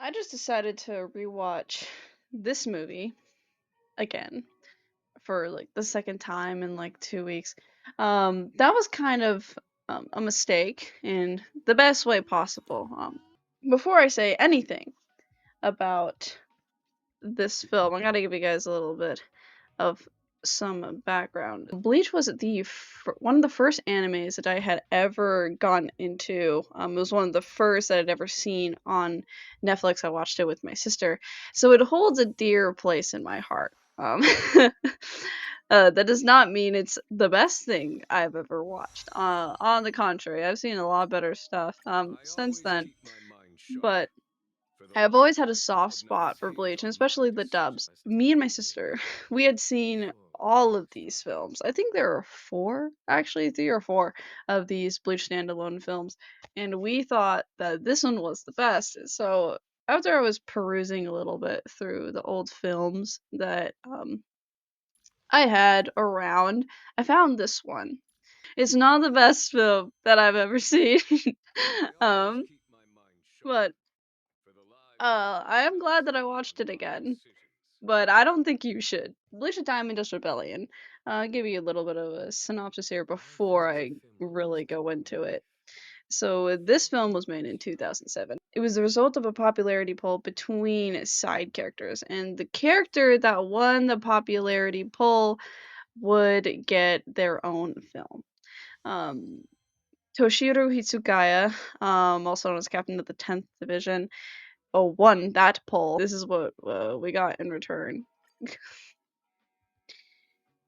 I just decided to rewatch this movie again for like the second time in like 2 weeks. That was kind of a mistake in the best way possible. Before I say anything about this film, I gotta give you guys a little bit of some background. Bleach was one of the first animes that I had ever gone into. It was one of the first that I'd ever seen on Netflix. I watched it with my sister, so it holds a dear place in my heart. That does not mean it's the best thing I've ever watched. On the contrary, I've seen a lot better stuff since then. But I've always had a soft spot for Bleach, and especially the dubs. Me and my sister, we had seen all of these films. I think there are four, actually, 3 or 4 of these Bleach standalone films, and we thought that this one was the best. So after I was perusing a little bit through the old films that I had around, I found this one. It's not the best film that I've ever seen, um, but I am glad that I watched it again. But I don't think you should. Bleach: The Time and Dust Rebellion. I'll give you a little bit of a synopsis here before I really go into it. So this film was made in 2007. It was the result of a popularity poll between side characters, and the character that won the popularity poll would get their own film. Um, Toshiro Hitsugaya, also known as Captain of the 10th Division, won that poll. This is what we got in return.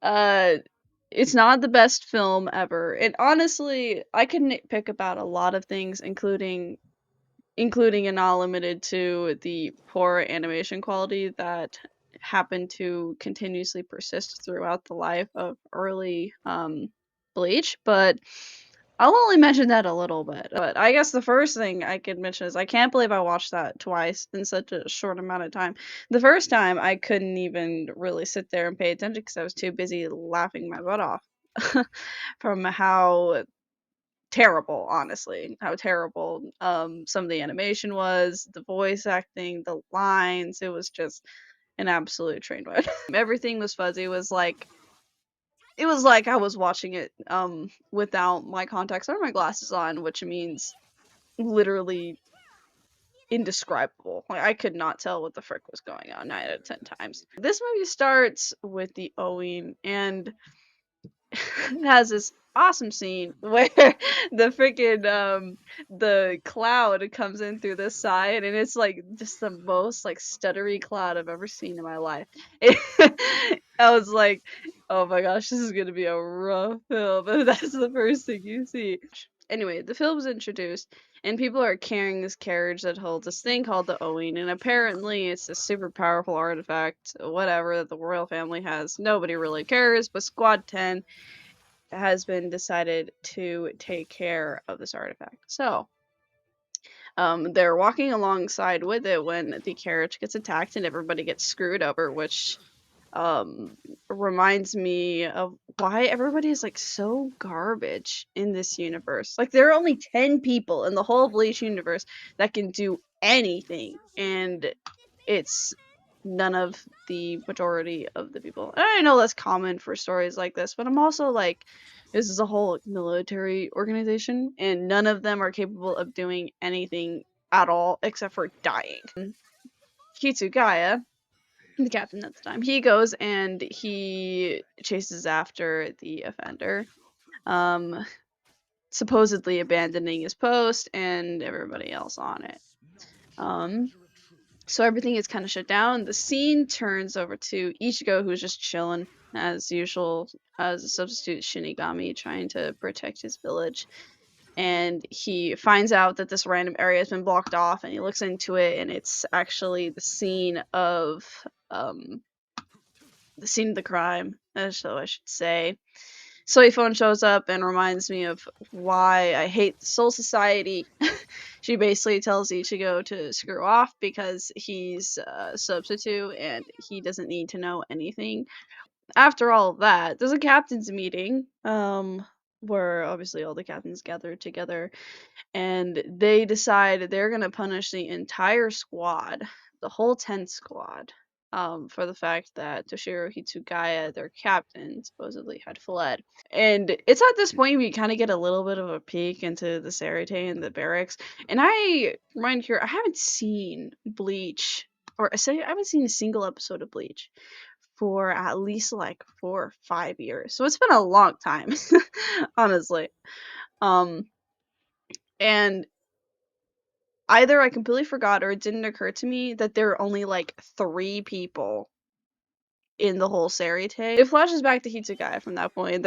Uh, it's not the best film ever. And honestly, I could nitpick about a lot of things, including and not limited to the poor animation quality that happened to continuously persist throughout the life of early Bleach, but I'll only mention that a little bit. But I guess the first thing I could mention is I can't believe I watched that twice in such a short amount of time. The first time I couldn't even really sit there and pay attention because I was too busy laughing my butt off from how terrible, honestly, how terrible some of the animation was, the voice acting, the lines. It was just an absolute train wreck. Everything was fuzzy. It was like I was watching it without my contacts or my glasses on, which means literally indescribable. Like I could not tell what the frick was going on 9 out of 10 times. This movie starts with the Owen, and it has this awesome scene where the freaking the cloud comes in through the side, and it's like just the most like stuttery cloud I've ever seen in my life. I was like, oh my gosh, this is gonna be a rough film. And that's the first thing you see. Anyway, the film's introduced, and people are carrying this carriage that holds this thing called the Owen, and apparently it's a super powerful artifact, whatever, that the royal family has. Nobody really cares, but Squad 10 has been decided to take care of this artifact. So, they're walking alongside with it when the carriage gets attacked and everybody gets screwed over, which um reminds me of why everybody is like so garbage in this universe. Like there are only 10 people in the whole Bleach universe that can do anything, and it's none of the majority of the people. And I know that's common for stories like this, but I'm also like, this is a whole military organization, and none of them are capable of doing anything at all except for dying. Kitsugaya, the captain at the time, he goes and he chases after the offender, um, supposedly abandoning his post and everybody else on it. So everything is kind of shut down. The scene turns over to Ichigo, who's just chilling as usual as a substitute Shinigami trying to protect his village. And he finds out that this random area has been blocked off, and he looks into it, and it's actually um, the scene of the crime, so I should say. Soifon shows up and reminds me of why I hate the Soul Society. She basically tells Ichigo to screw off because he's a substitute and he doesn't need to know anything. After all of that, there's a captain's meeting. where obviously all the captains gathered together, and they decide they're gonna punish the entire squad, the whole 10 squad, for the fact that Toshiro Hitsugaya, their captain, supposedly had fled. And it's at this point we kind of get a little bit of a peek into the Sarite and the barracks. And I remind here, I haven't seen Bleach, or I haven't seen a single episode of Bleach for at least like 4 or 5 years. So it's been a long time, honestly. Um, and either I completely forgot or it didn't occur to me that there are only like 3 people in the whole Sarite. It flashes back to Hitsugaya from that point.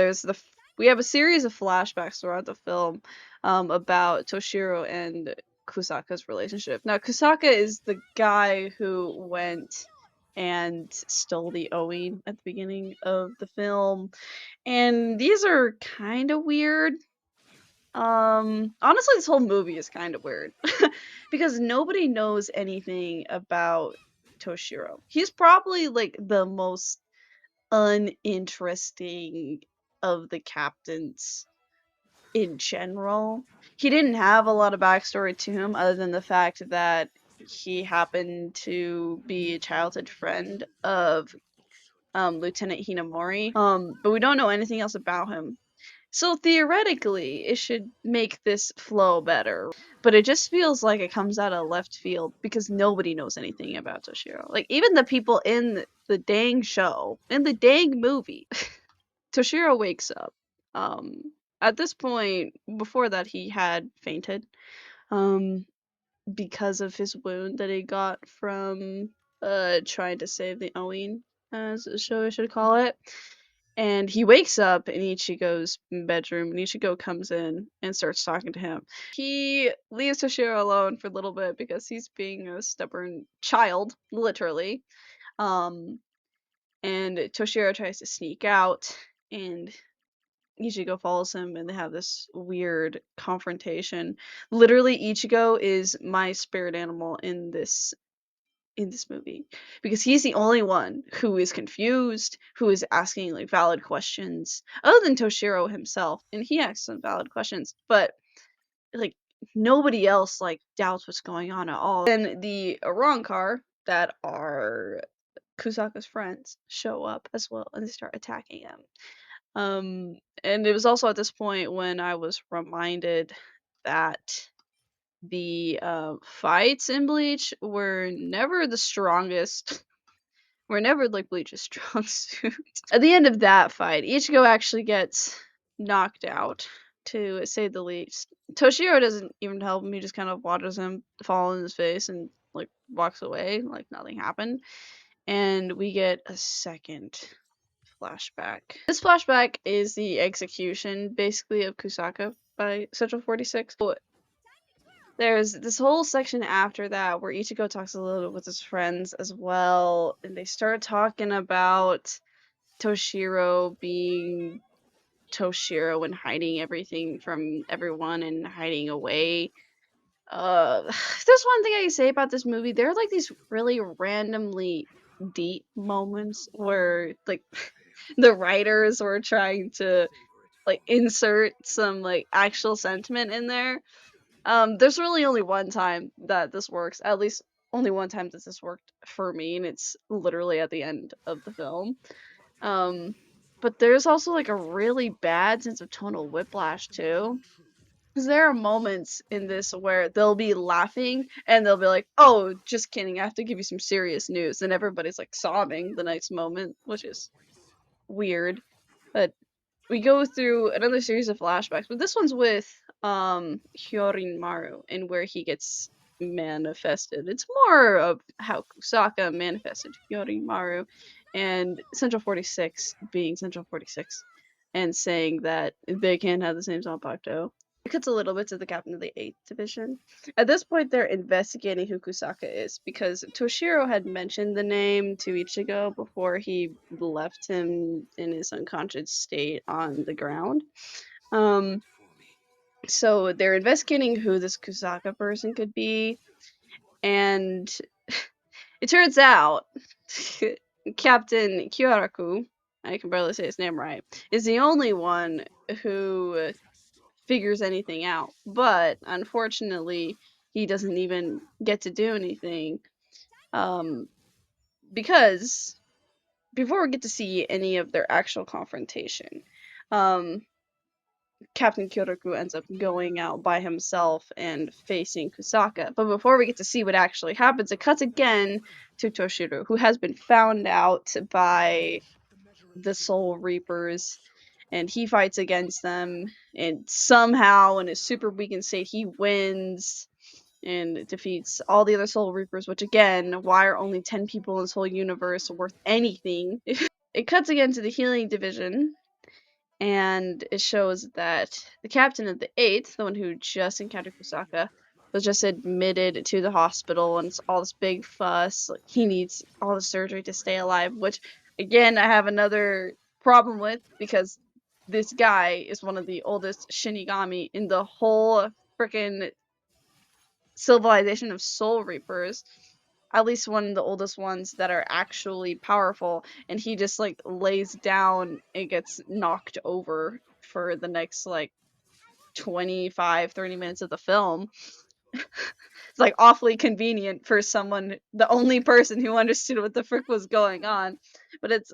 We have a series of flashbacks throughout the film about Toshiro and Kusaka's relationship. Now Kusaka is the guy who went and stole the Oin at the beginning of the film. And these are kind of weird. Honestly, this whole movie is kind of weird because nobody knows anything about Toshiro. He's probably like the most uninteresting of the captains in general. He didn't have a lot of backstory to him other than the fact that he happened to be a childhood friend of Lieutenant Hinamori. But we don't know anything else about him. So theoretically, it should make this flow better, but it just feels like it comes out of left field because nobody knows anything about Toshiro. Like, even the people in the dang show, in the dang movie, Toshiro wakes up. Um, at this point, before that, he had fainted, um, because of his wound that he got from trying to save the Oin, as the show should call it. And he wakes up in Ichigo's bedroom, and Ichigo comes in and starts talking to him. He leaves Toshiro alone for a little bit because he's being a stubborn child, literally. Um, and Toshiro tries to sneak out, and Ichigo follows him, and they have this weird confrontation. Literally, Ichigo is my spirit animal in this movie because he's the only one who is confused, who is asking like valid questions, other than Toshiro himself, and he asks some valid questions, but like nobody else like doubts what's going on at all. And the Arrancar that are Kusaka's friends show up as well, and they start attacking him. And it was also at this point when I was reminded that the fights in Bleach were never the strongest. Were never like Bleach's strong suit. At the end of that fight, Ichigo actually gets knocked out, to say the least. Toshiro doesn't even help him. He just kind of watches him fall in his face and like walks away like nothing happened. And we get a second flashback. This flashback is the execution, basically, of Kusaka by Central 46. There's this whole section after that where Ichigo talks a little bit with his friends as well, and they start talking about Toshiro being Toshiro and hiding everything from everyone and hiding away. There's one thing I can say about this movie. There are like these really randomly deep moments where like the writers were trying to like insert some like actual sentiment in there. There's really only one time that this works. At least only one time that this worked for me, and it's literally at the end of the film. Um, but there's also like a really bad sense of tonal whiplash too. Because there are moments in this where they'll be laughing and they'll be like, "Oh, just kidding! I have to give you some serious news," and everybody's like sobbing the next moment, which is weird. But we go through another series of flashbacks, but this one's with Hyorin Maru and where he gets manifested. It's more of how Kusaka manifested Hyorin Maru and Central 46 being Central 46 and saying that they can't have the same Zanpakuto. It cuts a little bit to the captain of the 8th Division. At this point, they're investigating who Kusaka is because Toshiro had mentioned the name to Ichigo before he left him in his unconscious state on the ground. So they're investigating who this Kusaka person could be, and it turns out Captain Kyoraku I can barely say his name right, is the only one who figures anything out. But unfortunately, he doesn't even get to do anything. Because before we get to see any of their actual confrontation, um, Captain Kyotoku ends up going out by himself and facing Kusaka. But before we get to see what actually happens, it cuts again to Toshiro, who has been found out by the Soul Reapers, and he fights against them, and somehow in his super weakened state he wins and defeats all the other Soul Reapers, which again, why are only 10 people in this whole universe worth anything? It cuts again to the healing division, and it shows that the captain of the 8th, the one who just encountered Kusaka, was just admitted to the hospital, and it's all this big fuss. Like, he needs all the surgery to stay alive, which, again, I have another problem with, because this guy is one of the oldest Shinigami in the whole freaking civilization of Soul Reapers. At least one of the oldest ones that are actually powerful, and he just like lays down and gets knocked over for the next like 25-30 minutes of the film. It's like awfully convenient for someone, the only person who understood what the frick was going on. But it's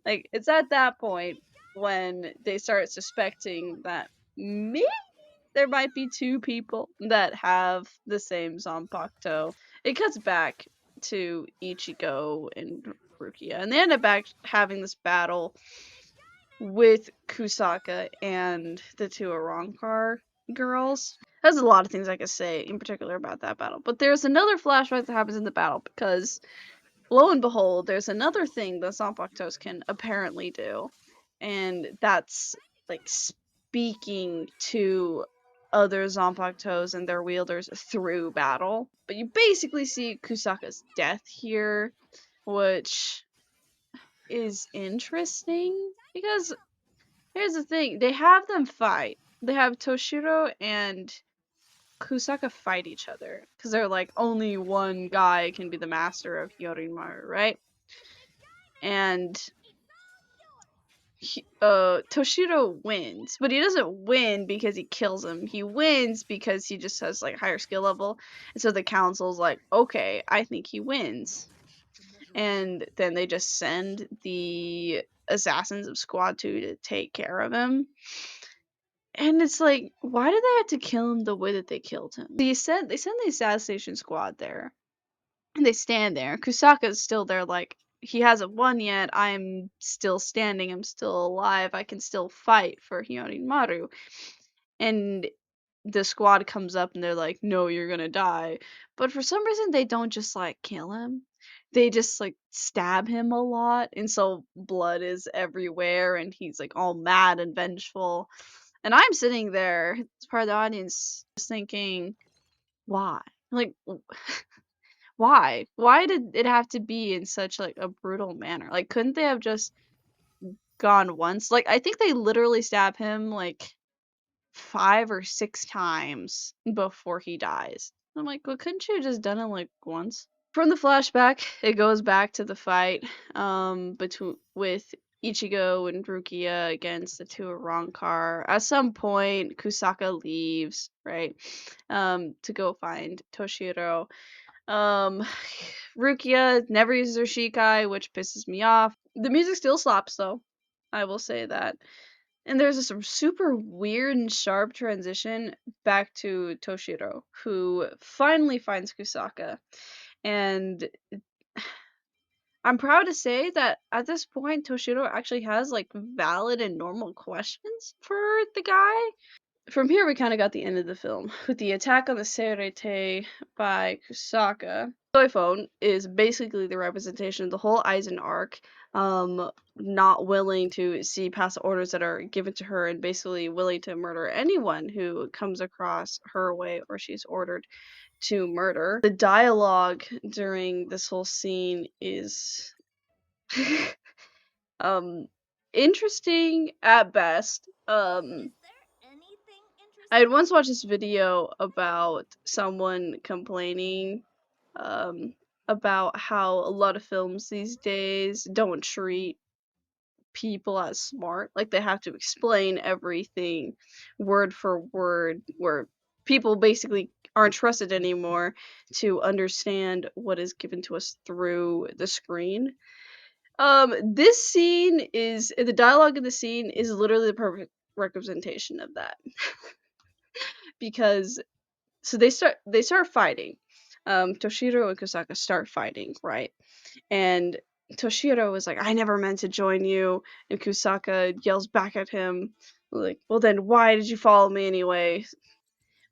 like, it's at that point when they start suspecting that maybe there might be two people that have the same Zanpakuto. It cuts back to Ichigo and Rukia, and they end up having this battle with Kusaka and the two Arrancar girls. There's a lot of things I could say in particular about that battle, but there's another flashback that happens in the battle, because lo and behold, there's another thing that Zanpakutos can apparently do, and that's like speaking to other Zanpakutos and their wielders through battle. But you basically see Kusaka's death here, which is interesting, because here's the thing, they have them fight. They have Toshiro and Kusaka fight each other, because they're like, only one guy can be the master of Yorimaru, right? And Toshiro wins, but he doesn't win because he kills him. He wins because he just has like higher skill level, and so the council's like, okay, I think he wins, and then they just send the assassins of Squad 2 to take care of him. And it's like, why did they have to kill him the way that they killed him? They send the assassination squad there, and they stand there. Kusaka's still there, like, he hasn't won yet. I'm still standing. I'm still alive. I can still fight for Maru. And the squad comes up and they're like, no, you're gonna die. But for some reason, they don't just, like, kill him. They just, like, stab him a lot. And so blood is everywhere, and he's, like, all mad and vengeful. And I'm sitting there, as part of the audience, just thinking, why? Like, why? Why did it have to be in such like a brutal manner? Like, couldn't they have just gone once? Like, I think they literally stab him like 5 or 6 times before he dies. I'm like, well, couldn't you have just done it like once? From the flashback, it goes back to the fight between with Ichigo and Rukia against the two Rankar. At some point, Kusaka leaves, right? To go find Toshiro. Um, Rukia never uses her Shikai, which pisses me off. The music still slaps, though. I will say that. And there's this super weird and sharp transition back to Toshiro, who finally finds Kusaka. And I'm proud to say that at this point, Toshiro actually has like valid and normal questions for the guy. From here, we kind of got the end of the film with the attack on the Seirete by Kusaka. Toy Phone is basically the representation of the whole Aizen arc, not willing to see past the orders that are given to her, and basically willing to murder anyone who comes across her way or she's ordered to murder. The dialogue during this whole scene is interesting at best. I had once watched this video about someone complaining about how a lot of films these days don't treat people as smart. Like they have to explain everything word for word, where people basically aren't trusted anymore to understand what is given to us through the screen. This scene is the dialogue in the scene is literally the perfect representation of that. Because so they start fighting. Toshiro and Kusaka start fighting, right? And Toshiro was like, I never meant to join you. And Kusaka yells back at him, like, well, then why did you follow me anyway?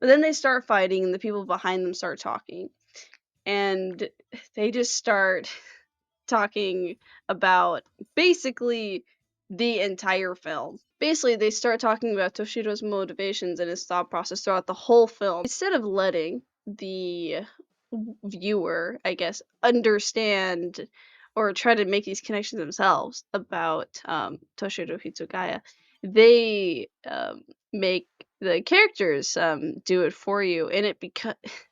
But then they start fighting, and the people behind them start talking. And they just start talking about basically the entire film. Basically, they start talking about Toshiro's motivations and his thought process throughout the whole film. Instead of letting the viewer, I guess, understand or try to make these connections themselves about Toshiro Hitsugaya, they make the characters do it for you, and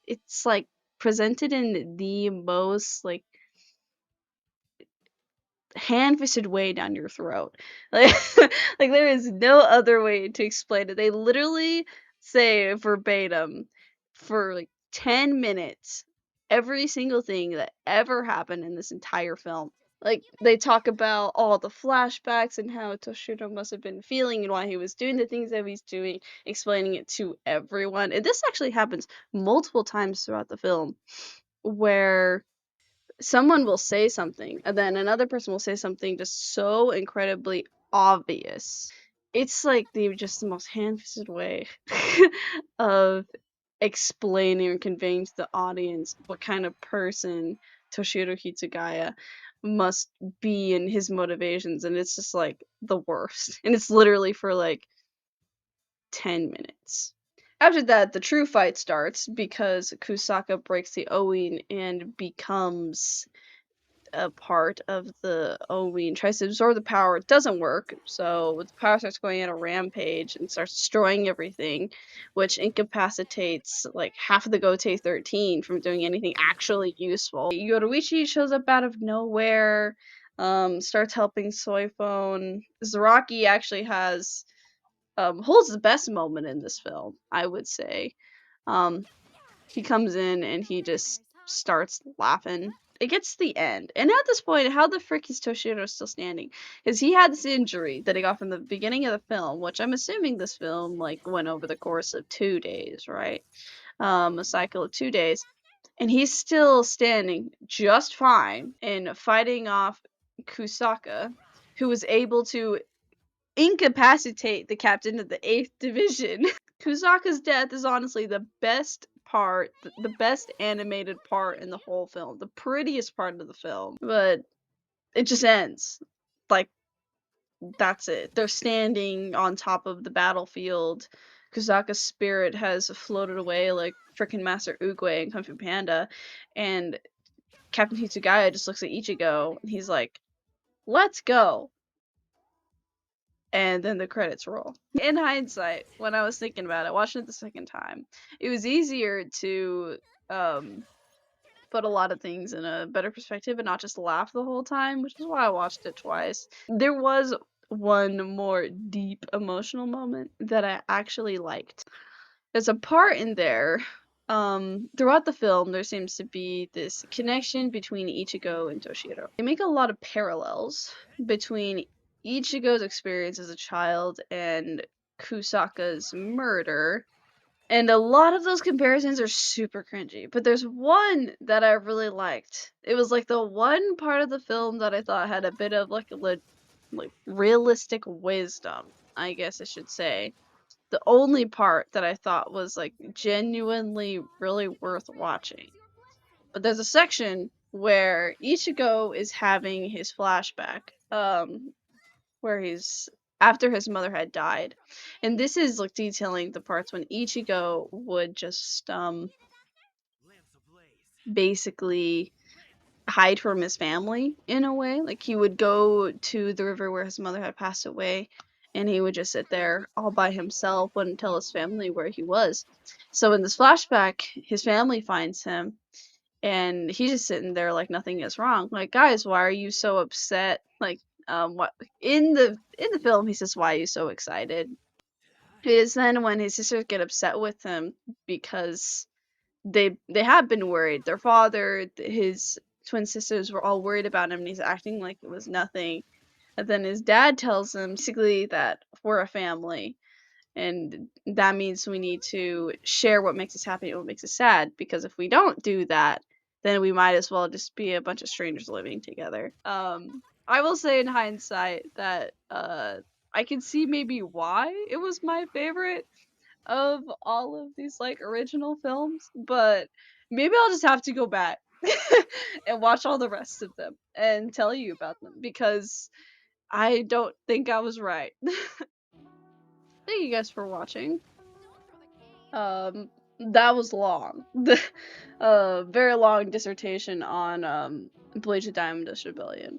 it's like presented in the most like hand-fisted way down your throat. Like, like there is no other way to explain it. They literally say verbatim for like 10 minutes every single thing that ever happened in this entire film. Like they talk about all the flashbacks and how Toshiro must have been feeling and why he was doing the things that he's doing, explaining it to everyone. And this actually happens multiple times throughout the film where someone will say something and then another person will say something just so incredibly obvious. It's like the most hand-fisted way of explaining or conveying to the audience what kind of person Toshiro Hitsugaya must be and his motivations, and it's just like the worst. And it's literally for like 10 minutes. After that, the true fight starts because Kusaka breaks the Oin and becomes a part of the Owi and tries to absorb the power. It doesn't work, so the power starts going on a rampage and starts destroying everything, which incapacitates like half of the Gotei 13 from doing anything actually useful. Yoruichi shows up out of nowhere, starts helping Soifone. Zaraki actually holds the best moment in this film, I would say. Um, he comes in and he just starts laughing. It gets to the end. And at this point, how the frick is Toshiro still standing? Because he had this injury that he got from the beginning of the film, which I'm assuming this film like went over the course of 2 days, right? A cycle of 2 days. And he's still standing just fine and fighting off Kusaka, who was able to incapacitate the captain of the 8th Division. Kusaka's death is honestly the best part, the best animated part in the whole film, the prettiest part of the film, but it just ends. Like, that's it. They're standing on top of the battlefield. Kusaka's spirit has floated away like freaking Master Oogway in Kung Fu Panda, and Captain Hitsugaya just looks at Ichigo, and he's like, let's go. And then the credits roll. In hindsight, when I was thinking about it, watching it the second time, it was easier to put a lot of things in a better perspective and not just laugh the whole time, which is why I watched it twice. There was one more deep emotional moment that I actually liked. There's a part in there, throughout the film, there seems to be this connection between Ichigo and Toshiro. They make a lot of parallels between Ichigo's experience as a child and Kusaka's murder. And a lot of those comparisons are super cringy, but there's one that I really liked. It was like the one part of the film that I thought had a bit of like realistic wisdom, I guess I should say. The only part that I thought was like genuinely really worth watching. But there's a section where Ichigo is having his flashback, where he's after his mother had died. And this is like detailing the parts when Ichigo would just basically hide from his family in a way. Like he would go to the river where his mother had passed away and he would just sit there all by himself, wouldn't tell his family where he was. So in this flashback, his family finds him and he's just sitting there like nothing is wrong. Like, guys, why are you so upset? Like, what in the film he says, "Why are you so excited?" It is then when his sisters get upset with him because they have been worried. Their father, his twin sisters were all worried about him, and he's acting like it was nothing. And then his dad tells him basically that we're a family, and that means we need to share what makes us happy and what makes us sad, because if we don't do that, then we might as well just be a bunch of strangers living together. I will say in hindsight that I can see maybe why it was my favorite of all of these like original films, but maybe I'll just have to go back and watch all the rest of them and tell you about them, because I don't think I was right. Thank you guys for watching. That was long. Very long dissertation on Bleach the Diamond Dust Rebellion.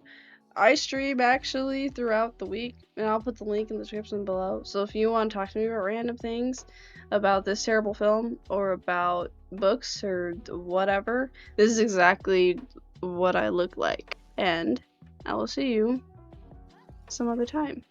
I stream actually throughout the week, and I'll put the link in the description below. So if you want to talk to me about random things about this terrible film, or about books, or whatever, this is exactly what I look like. And I will see you some other time.